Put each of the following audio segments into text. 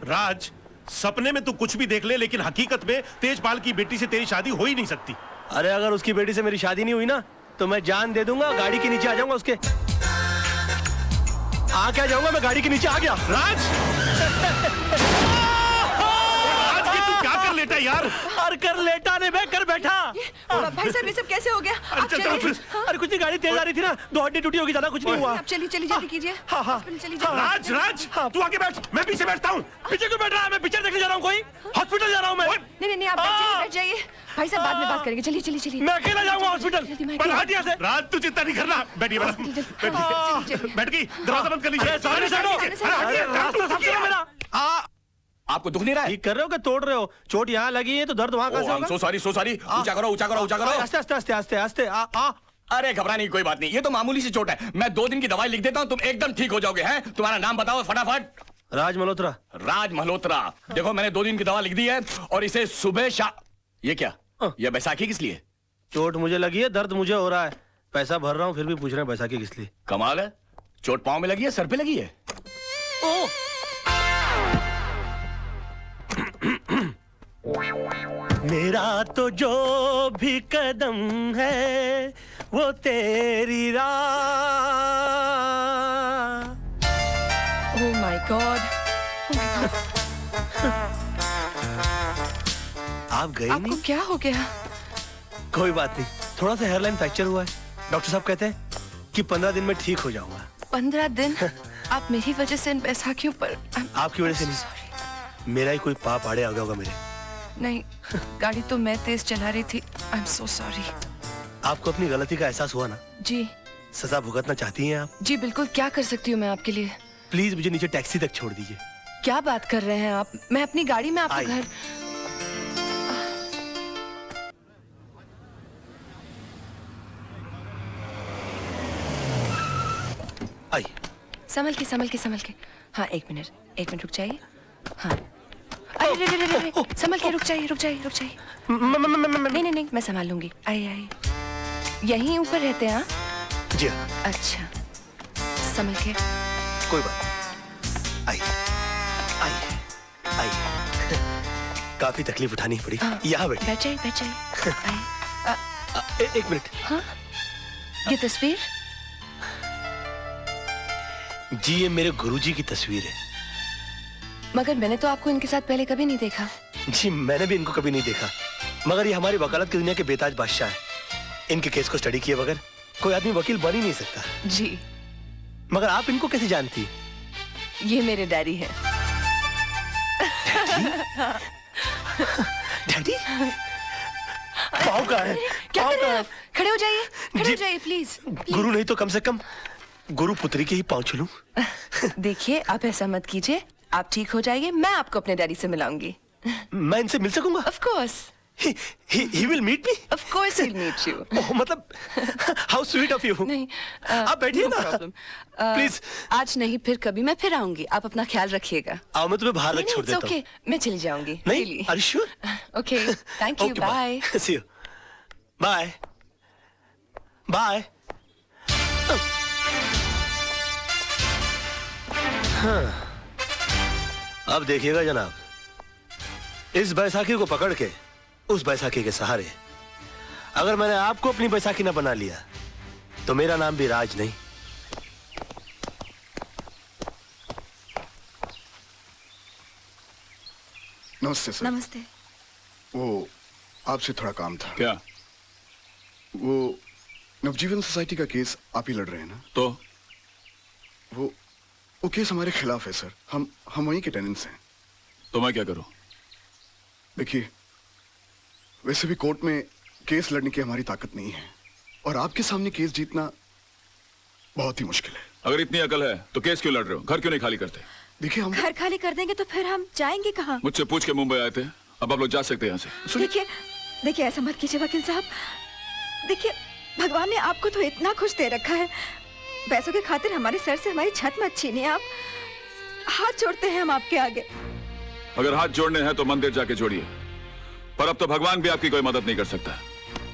राज, सपने में तू कुछ भी देख ले, लेकिन हकीकत में तेजपाल की बेटी से तेरी शादी हो ही नहीं सकती। अरे अगर उसकी बेटी से मेरी शादी नहीं हुई ना तो मैं जान दे दूंगा, गाड़ी के नीचे आ जाऊंगा उसके। आ क्या जाऊंगा मैं, गाड़ी के नीचे आ गया। राज राज, तू क्या कर लेटा यार? और कर लेटा नहीं, मैं कर बैठा। भाई साहब ये सब कैसे हो गया? अरे कुछ नहीं, गाड़ी तेज आ रही थी ना, दो हड्डी टूटी होगी, ज्यादा कुछ नहीं हुआ। आप चलिए चलिए जल्दी कीजिए। राज राज, तू आगे बैठ, मैं पीछे बैठता हूँ। पीछे क्यों बैठ रहा है? मैं पिक्चर देखने जा रहा हूँ, कोई हॉस्पिटल जा रहा हूँ मैं। नहीं आप बैठ जाइए। भाई साहब बाद में बात करेंगे, चलिए चलिए चलिए। मैं अकेला जाऊंगा हॉस्पिटल। राज तू चिंता नहीं करना, बैठिए बैठ गई, दरवाजा बंद कर लीजिए। रास्ता साफ करो मेरा। आपको दुख नहीं रहा है? ठीक कर रहे हो कि तोड़ रहे हो? चोट यहाँ लगी है तो दर्द वहाँ कैसे होगा? So sorry. ऊंचा करो। आस्ते। अरे घबराने की कोई बात नहीं, ये तो मामूली सी चोट है। मैं 2 दिन की दवाई लिख देता हूँ, तुम एकदम ठीक हो जाओगे। हैं? तुम्हारा नाम बताओ फटाफट। राज मल्होत्रा। राज मल्होत्रा। देखो मैंने 2 दिन की दवा लिख दी है और इसे सुबह ये क्या? ये बैसाखी किस लिए? चोट मुझे लगी है, दर्द मुझे हो रहा है, पैसा भर रहा हूँ, फिर भी पूछ रहे हैं बैसाखी किस लिए। कमाल है, चोट पाँव में लगी है, सर पे लगी है। मेरा तो जो भी कदम है वो तेरी राह। Oh my God. आप गए आपको नहीं? क्या हो गया? कोई बात नहीं, थोड़ा सा हेयरलाइन फ्रैक्चर हुआ है। डॉक्टर साहब कहते हैं कि 15 दिन में ठीक हो जाऊंगा। 15 दिन? आप मेरी वजह से इन बैसाखियों पर। आपकी वजह से नहीं, मेरा ही कोई पाप आड़े आ गया होगा मेरे। नहीं, गाड़ी तो मैं तेज चला रही थी। I am so sorry. आपको अपनी गलती का एहसास हुआ ना? जी। सजा भुगतना चाहती हैं आप? जी बिल्कुल, क्या कर सकती हूँ मैं आपके लिए? प्लीज मुझे नीचे टैक्सी तक छोड़ दीजिए। क्या बात कर रहे हैं आप? मैं अपनी गाड़ी में आपको घर। आई। संभल के। हाँ एक मिनट रुक जाइए। हाँ अरे संभल के, रुक जाइए। नहीं मैं संभाल लूंगी। आइए यहीं ऊपर रहते हैं? हाँ जी। अच्छा संभल के। कोई बात। आई काफी तकलीफ उठानी पड़ी। यहाँ बैठ जाइए। एक मिनट। हाँ ये तस्वीर? जी ये मेरे गुरुजी की तस्वीर है। मगर मैंने तो आपको इनके साथ पहले कभी नहीं देखा। जी मैंने भी इनको कभी नहीं देखा, मगर ये हमारी वकालत की दुनिया के बेताज बादशाह है। इनके केस को स्टडी किए बगैर कोई आदमी वकील बन ही नहीं सकता। जी। मगर आप इनको कैसे जानती? ये मेरे डैडी है। डैडी? पाँव कहाँ है? क्या कर रहे हैं आप? खड़े हो जाइए प्लीज। गुरु नहीं तो कम से कम गुरु पुत्री के ही पाँव छूलूं। देखिए आप ऐसा मत कीजिए, आप ठीक हो जाइए, मैं आपको अपने डैडी से मिलाऊंगी। मैं इनसे मिल सकूंगा? Of course. He will meet me? Of course he'll meet you. मतलब how sweet of you. नहीं, आप बैठिए ना। प्लीज। आज नहीं, फिर कभी मैं फिर आऊंगी, आप अपना ख्याल रखिएगा। आओ मैं तुम्हें बाहर रख छोड़ देता हूँ। मैं चली जाऊंगी। नहीं, are you sure? Okay, thank you, bye. See you. Bye. Bye. हाँ। अब देखिएगा जनाब, इस बैसाखी को पकड़ के उस बैसाखी के सहारे अगर मैंने आपको अपनी बैसाखी न बना लिया तो मेरा नाम भी राज नहीं। नमस्ते सर। नमस्ते। वो आपसे थोड़ा काम था। क्या? वो नवजीवन सोसाइटी का केस आप ही लड़ रहे हैं ना? तो वो केस हमारे खिलाफ है सर। हम वहीं के टेनेंट्स हैं। तो मैं क्या करूं? देखिए, वैसे भी कोर्ट में केस लड़ने की हमारी ताकत नहीं है और आपके सामने केस जीतना बहुत ही मुश्किल है। अगर इतनी अकल है तो केस क्यों लड़ रहे हो? घर क्यों नहीं खाली करते? देखिए हम घर खाली कर देंगे तो फिर हम जाएंगे कहाँ? मुझसे पूछ के मुंबई आए थे, अब आप लोग जा सकते हैं यहाँ से। देखिए ऐसा मत कीजिए वकील साहब। देखिए भगवान ने आपको तो इतना खुश दे रखा है, पैसों के खातिर हमारे सर से हमारी छत मत छीनिए। आप हाथ जोड़ते हैं हम आपके आगे। अगर हाथ जोड़ने हैं तो मंदिर जाके जोड़िए, पर अब तो भगवान भी आपकी कोई मदद नहीं कर सकता।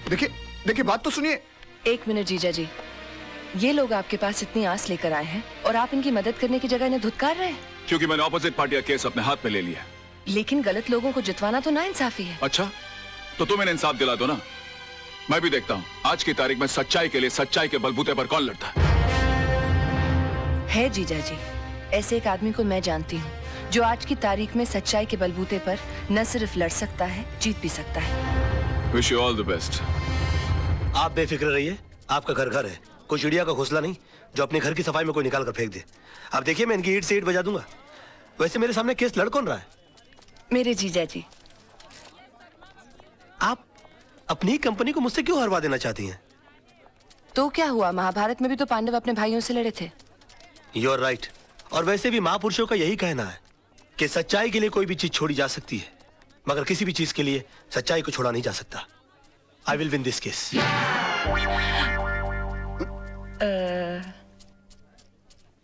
देखिए बात तो सुनिए। एक मिनट जीजा जी, ये लोग आपके पास इतनी आस लेकर आए हैं और आप इनकी मदद करने की जगह इन्हें धुतकार रहे हैं। क्योंकि मैंने ऑपोजिट पार्टी का केस अपने हाथ में ले लिया। लेकिन गलत लोगों को जितवाना तो नाइंसाफी है। अच्छा, तो तुम इन्हें इंसाफ दिला दो ना। मैं भी देखता हूं आज की तारीख में सच्चाई के लिए सच्चाई के बलबूते पर कौन लड़ता है। जीजा जी, ऐसे एक आदमी को मैं जानती हूँ जो आज की तारीख में सच्चाई के बलबूते पर न सिर्फ लड़ सकता है, जीत भी सकता है। Wish you all the best. आप बेफिक्र रहिए, आपका घर घर है, कोई चिड़िया का घोंसला नहीं जो अपने घर की सफाई में कोई निकाल कर फेंक दे। आप देखिए, मैं इनकी ईंट से ईंट बजा दूंगा। वैसे मेरे सामने केस लड़ कौन रहा है? मेरे जीजा जी। आप अपनी कंपनी को मुझसे क्यों हरवा देना चाहती हैं? तो क्या हुआ, महाभारत में भी तो पांडव अपने भाइयों से लड़े थे। You are right. और वैसे भी महापुरुषों का यही कहना है कि सच्चाई के लिए कोई भी चीज छोड़ी जा सकती है, मगर किसी भी चीज के लिए सच्चाई को छोड़ा नहीं जा सकता। I will win this case.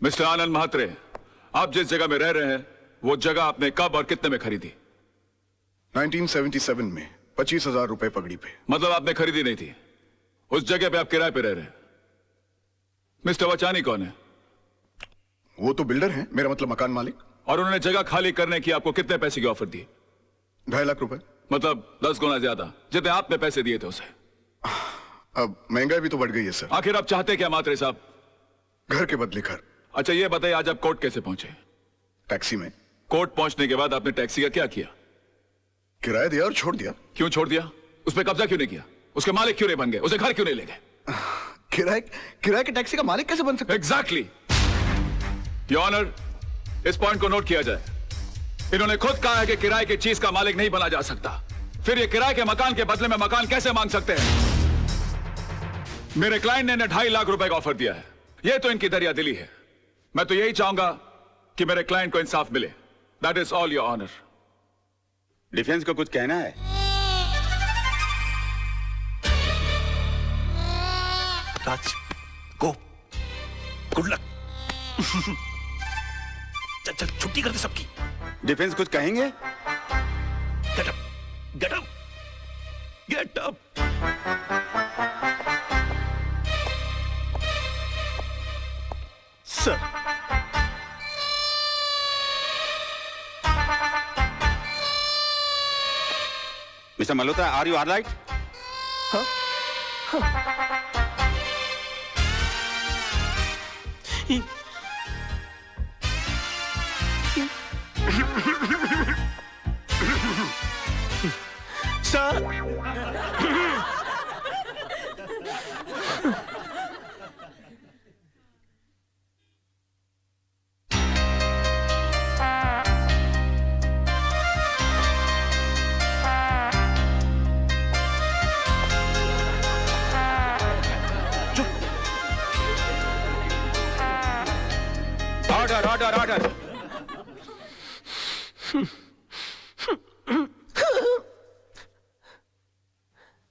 Mister Anand Mhatre, आप जिस जगह में रह रहे हैं वो जगह आपने कब और कितने में खरीदी? 1977 में 25,000 रुपए पगड़ी पे। मतलब आपने खरीदी नहीं थी, उस जगह पे आप किराए पे रह रहे हैं। मिस्टर वचानी कौन है? वो तो बिल्डर हैं, मेरा मतलब मकान मालिक। और उन्होंने जगह खाली करने की आपको कितने पैसे की ऑफर दी? 2.5 लाख रुपए। मतलब 10 गुना ज्यादा जितने आपने पैसे दिए थे उसे। अब महंगाई भी तो बढ़ गई है सर। आखिर आप चाहते क्या मात्रे साहब? घर के बदले घर। अच्छा ये बताइए, आज आप कोर्ट कैसे पहुंचे? टैक्सी में। कोर्ट पहुंचने के बाद आपने टैक्सी का क्या किया? किराया दिया और छोड़ दिया। क्यों छोड़ दिया? उस पर कब्जा क्यों नहीं किया? उसके मालिक क्यों नहीं बन गए? उसे घर क्यों नहीं ले गए? किराए के टैक्सी का मालिक कैसे बन सकता? एग्जैक्टली। योर ऑनर, इस पॉइंट को नोट किया जाए। इन्होंने खुद कहा है कि किराए की चीज का मालिक नहीं बना जा सकता, फिर ये किराए के मकान के बदले में मकान कैसे मांग सकते हैं? मेरे क्लाइंट ने इन्हें 2.5 लाख रुपए का ऑफर दिया है। ये तो इनकी दरिया दिली है। मैं तो यही चाहूंगा कि मेरे क्लाइंट को इंसाफ मिले। That is all your honour. Defence को कुछ कहना है? Raj, go, good luck. चल चल, छुट्टी कर दे सबकी। डिफेंस कुछ कहेंगे? Get up, get up, get up. Sir, mister Malhotra, are you alright? Sir, order order order.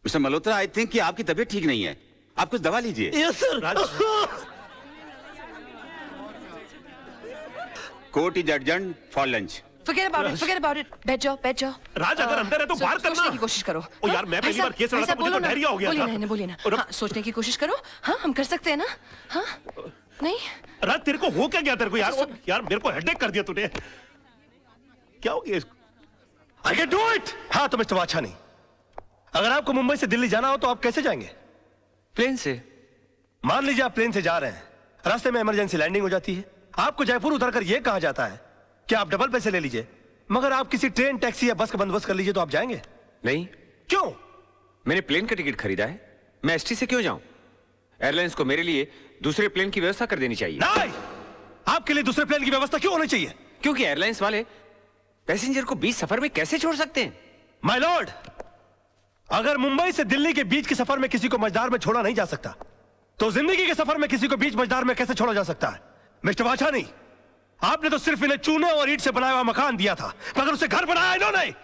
Mister Malhotra, I think कि आपकी तबीयत ठीक नहीं है, आप कुछ दवा लीजिए। Yes sir. Court is adjourned for lunch. Forget about it, forget about it. बैठ जाओ, बैठ जाओ। राज, अगर अंदर है तो बाहर करना। सोचने की कोशिश करो। ओ यार, मैं पहली बार केस लड़ा था, मुझे तो डायरिया हो गया था। बोलिए ना, बोलिए ना। हाँ, सोचने की कोशिश करो। हाँ, हम कर सकते हैं ना? हाँ, नहीं? राज, तेरे को हो क्या गया? तेरे को यार मेरे को हेडेक कर दिया तूने। क्या हो गया इसको? I can do it. हाँ तो मिस्टर वाछानी, अगर आपको मुंबई से दिल्ली जाना हो तो आप कैसे जाएंगे? प्लेन से। मान लीजिए आप प्लेन से जा रहे हैं, रास्ते में इमरजेंसी लैंडिंग हो जाती है, आपको जयपुर उतरकर यह कहा जाता है कि आप डबल पैसे ले लीजिए, मगर आप किसी ट्रेन, टैक्सी या बस का बंदोबस्त कर लीजिए, तो आप जाएंगे? नहीं। क्यों? मैंने प्लेन का टिकट खरीदा है, मैं एसटी से क्यों जाऊं? एयरलाइंस को मेरे लिए दूसरे प्लेन की व्यवस्था कर देनी चाहिए। नहीं, आपके लिए दूसरे प्लेन की व्यवस्था क्यों होनी चाहिए? क्योंकि एयरलाइंस वाले पैसेंजर को बीच सफर में कैसे छोड़ सकते हैं? माय लॉर्ड, अगर मुंबई से दिल्ली के बीच के सफर में किसी को मझधार में छोड़ा नहीं जा सकता, तो जिंदगी के सफर में किसी को बीच मझधार में कैसे छोड़ा जा सकता है? मिस्टर वाछानी, आपने तो सिर्फ इन्हें चूने और ईंट से बनाया हुआ मकान दिया था, मगर उसे घर बनाया इन्होंने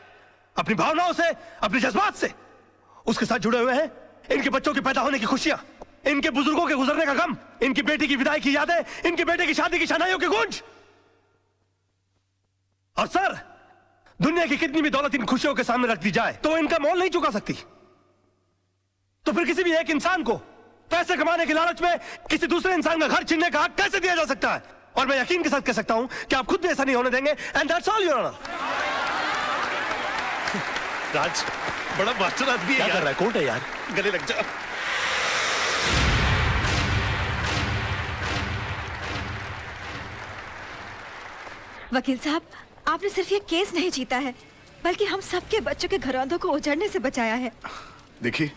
अपनी भावनाओं से, अपने जज्बात से। उसके साथ जुड़े हुए हैं इनके बच्चों के पैदा होने की खुशियां, इनके बुजुर्गों के गुजरने का गम, इनकी बेटी की विदाई की यादें, इनके बेटे की शादी की शनाइयों की गूंज। और सर, दुनिया की कितनी भी दौलत इन खुशियों के सामने रख दी जाए तो इनका मोल नहीं चुका सकती। तो फिर किसी भी एक इंसान को पैसे कमाने के लालच में किसी दूसरे इंसान का घर छीनने का हक कैसे दिया जा सकता है? और मैं यकीन के साथ कह सकता हूं कि आप खुद भी ऐसा नहीं होने देंगे, and that's all your honour. Raj बड़ा मास्टर आदमी है क्या कर यार। रहा है? कोर्ट है यार, गले लग जा। वकील साहब, आपने सिर्फ ये केस नहीं जीता है, बल्कि हम सबके बच्चों के घरौंदों को उजड़ने से बचाया है। देखिए,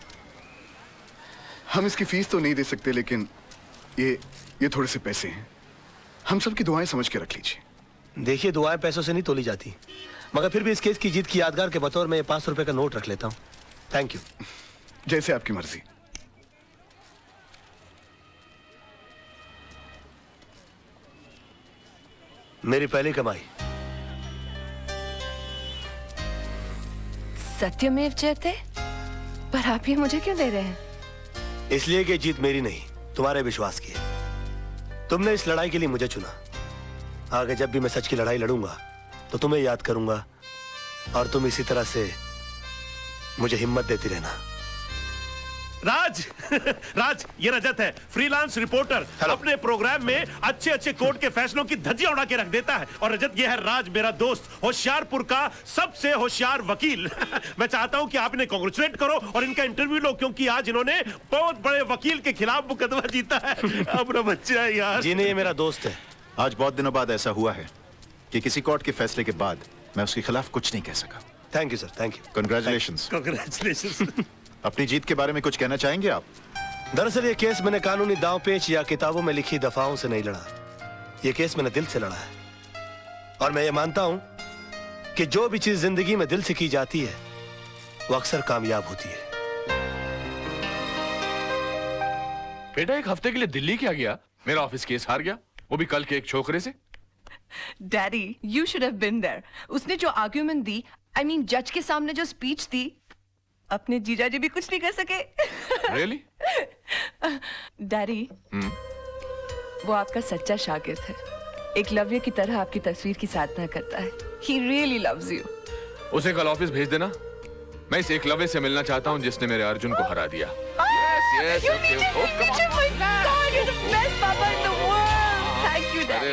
हम इसकी फीस तो नहीं दे सकते, लेकिन ये थोड़े से पैसे हैं, हम सबकी दुआएं समझ के रख लीजिए। देखिए, दुआएं पैसों से नहीं तोली जाती, मगर फिर भी इस केस की जीत की यादगार के बतौर में 500 रुपए का नोट रख लेता हूं। Thank you. जैसे आपकी मर्जी। मेरी पहली कमाई। सत्यमेव जयते, पर आप ये मुझे क्यों दे रहे हैं? इसलिए कि जीत मेरी नहीं, तुम्हारे विश्वास की है। तुमने इस लड़ाई के लिए मुझे चुना। आगे जब भी मैं सच की लड़ाई लड़ूंगा तो तुम्हें याद करूंगा, और तुम इसी तरह से मुझे हिम्मत देती रहना। राज राज, ये रजत है, फ्रीलांस रिपोर्टर। अपने प्रोग्राम में अच्छे अच्छे कोर्ट के फैसलों की धज्जियां उड़ा के रख देता है। और रजत, ये है राज, मेरा दोस्त, होशियारपुर का सबसे होशियार वकील। मैं चाहता हूं कि आप इन्हें कांग्रेचुलेट करो और इनका इंटरव्यू लो, क्योंकि आज इन्होंने बहुत बड़े वकील के खिलाफ मुकदमा जीता है। अपना बच्चा है यार। जी नहीं, ये मेरा दोस्त है। आज बहुत दिनों बाद ऐसा हुआ है कि किसी कोर्ट के फैसले के बाद मैं उसके खिलाफ कुछ नहीं कह सका। Thank you sir, thank you. Congratulations. Congratulations. अपनी जीत के बारे में कुछ कहना चाहेंगे आप? दरअसल ये केस मैंने कानूनी दांव पेच या किताबों में लिखी दफाओं से नहीं लड़ा। ये केस मैंने दिल से लड़ा है, और मैं ये मानता हूं कि जो भी चीज जिंदगी में दिल से की जाती है वो अक्सर कामयाब होती है। बेटा, एक हफ्ते के लिए दिल्ली क्या गया? मेरा ऑफिस केस हार गया, वो भी कल के एक छोकरे से। Daddy, you should have been there. उसने जो आर्ग्यूमेंट दी, आई मीन जज के सामने जो स्पीच दी, अपने जीजा जी भी कुछ नहीं कर सके। Really? डैडी, वो आपका सच्चा शागिर्द है। एकलव्य की तरह आपकी तस्वीर की साधना करता है। He really loves you. उसे कल ऑफिस भेज देना। मैं इस एकलव्य से मिलना चाहता हूँ जिसने मेरे अर्जुन को हरा दिया। You need to meet him. Oh my God, you're the best papa in the world. Thank you, Dad.